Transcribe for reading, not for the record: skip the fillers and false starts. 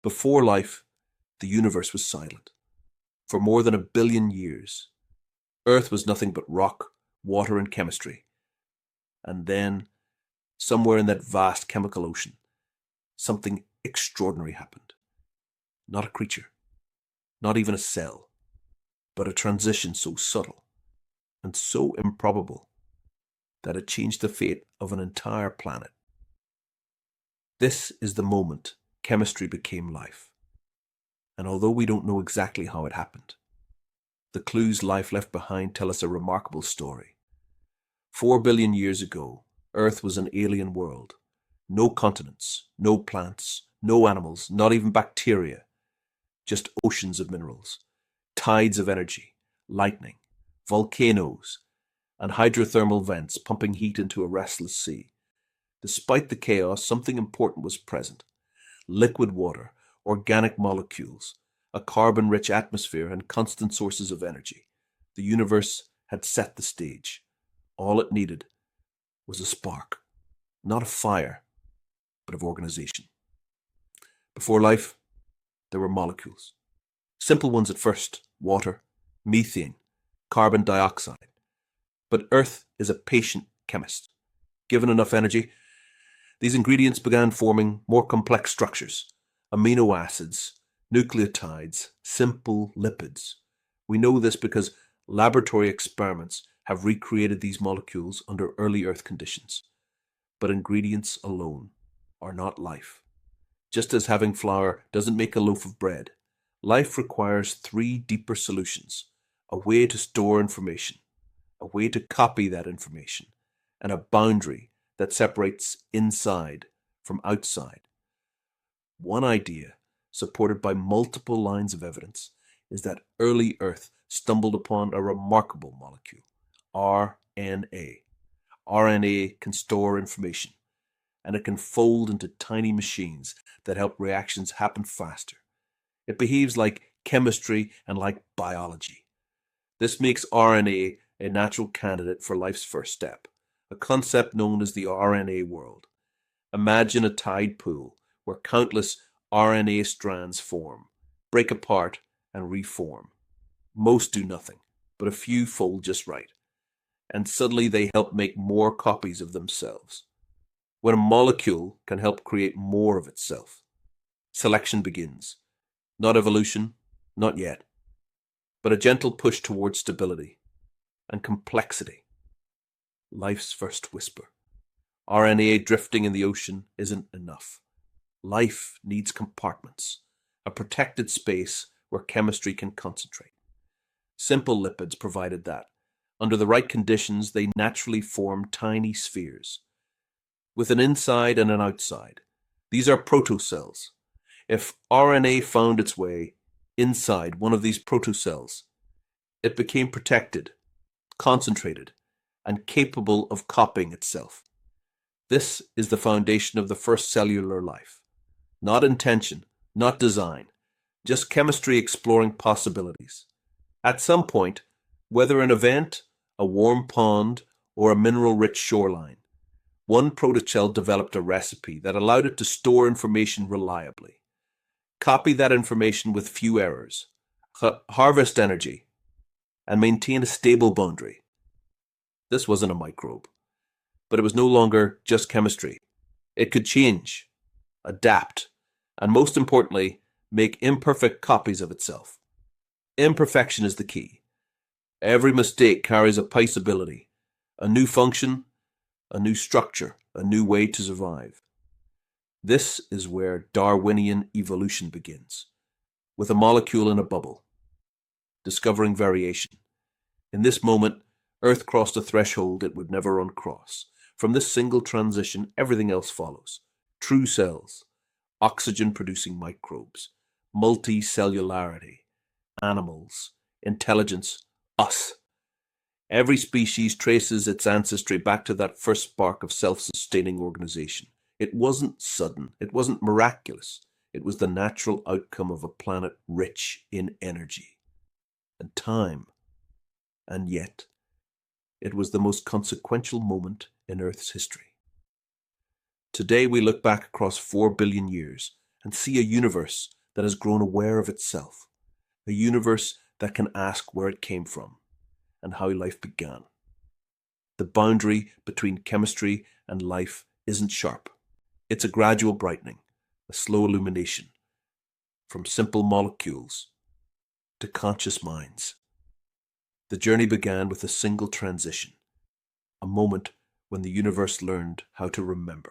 Before life, the universe was silent. For more than 1 billion years, Earth was nothing but rock, water, and chemistry. And then, somewhere in that vast chemical ocean, something extraordinary happened. Not a creature, not even a cell, but a transition so subtle and so improbable that it changed the fate of an entire planet. This is the moment chemistry became life. And although we don't know exactly how it happened, the clues life left behind tell us a remarkable story. 4 billion years ago, Earth was an alien world. No continents, no plants, no animals, not even bacteria. Just oceans of minerals, tides of energy, lightning, volcanoes, and hydrothermal vents pumping heat into a restless sea. Despite the chaos, something important was present. Liquid water, organic molecules, a carbon-rich atmosphere, and constant sources of energy. The universe had set the stage. All it needed was a spark, not a fire, but of organization. Before life, there were molecules. Simple ones at first: water, methane, carbon dioxide. But Earth is a patient chemist. Given enough energy, these ingredients began forming more complex structures: amino acids, nucleotides, simple lipids. We know this because laboratory experiments have recreated these molecules under early Earth conditions. But ingredients alone are not life. Just as having flour doesn't make a loaf of bread, life requires 3 deeper solutions: a way to store information, a way to copy that information, and a boundary that separates inside from outside. One idea, supported by multiple lines of evidence, is that early Earth stumbled upon a remarkable molecule: RNA. RNA can store information, and it can fold into tiny machines that help reactions happen faster. It behaves like chemistry and like biology. This makes RNA a natural candidate for life's first step, a concept known as the RNA world. Imagine a tide pool where countless RNA strands form, break apart, and reform. Most do nothing, but a few fold just right, and suddenly they help make more copies of themselves. When a molecule can help create more of itself, selection begins. Not evolution, not yet, but a gentle push towards stability and complexity. Life's first whisper. RNA drifting in the ocean isn't enough. Life needs compartments, a protected space where chemistry can concentrate. Simple lipids provided that. Under the right conditions, they naturally form tiny spheres, with an inside and an outside. These are protocells. If RNA found its way inside one of these protocells, it became protected, concentrated, and capable of copying itself. This is the foundation of the first cellular life. Not intention, not design, just chemistry exploring possibilities. At some point, whether an event, a warm pond, or a mineral-rich shoreline, one protocell developed a recipe that allowed it to store information reliably, copy that information with few errors, harvest energy, and maintain a stable boundary. This wasn't a microbe, but it was no longer just chemistry. It could change, adapt, and most importantly, make imperfect copies of itself. Imperfection is the key. Every mistake carries a possibility, a new function, a new structure, a new way to survive. This is where Darwinian evolution begins, with a molecule in a bubble, discovering variation. In this moment, Earth crossed a threshold it would never uncross. From this single transition, everything else follows. True cells, oxygen-producing microbes, multicellularity, animals, intelligence, us. Every species traces its ancestry back to that first spark of self-sustaining organization. It wasn't sudden. It wasn't miraculous. It was the natural outcome of a planet rich in energy and time. And yet, it was the most consequential moment in Earth's history. Today we look back across 4 billion years and see a universe that has grown aware of itself, a universe that can ask where it came from and how life began. The boundary between chemistry and life isn't sharp. It's a gradual brightening, a slow illumination, from simple molecules to conscious minds. The journey began with a single transition, a moment when the universe learned how to remember.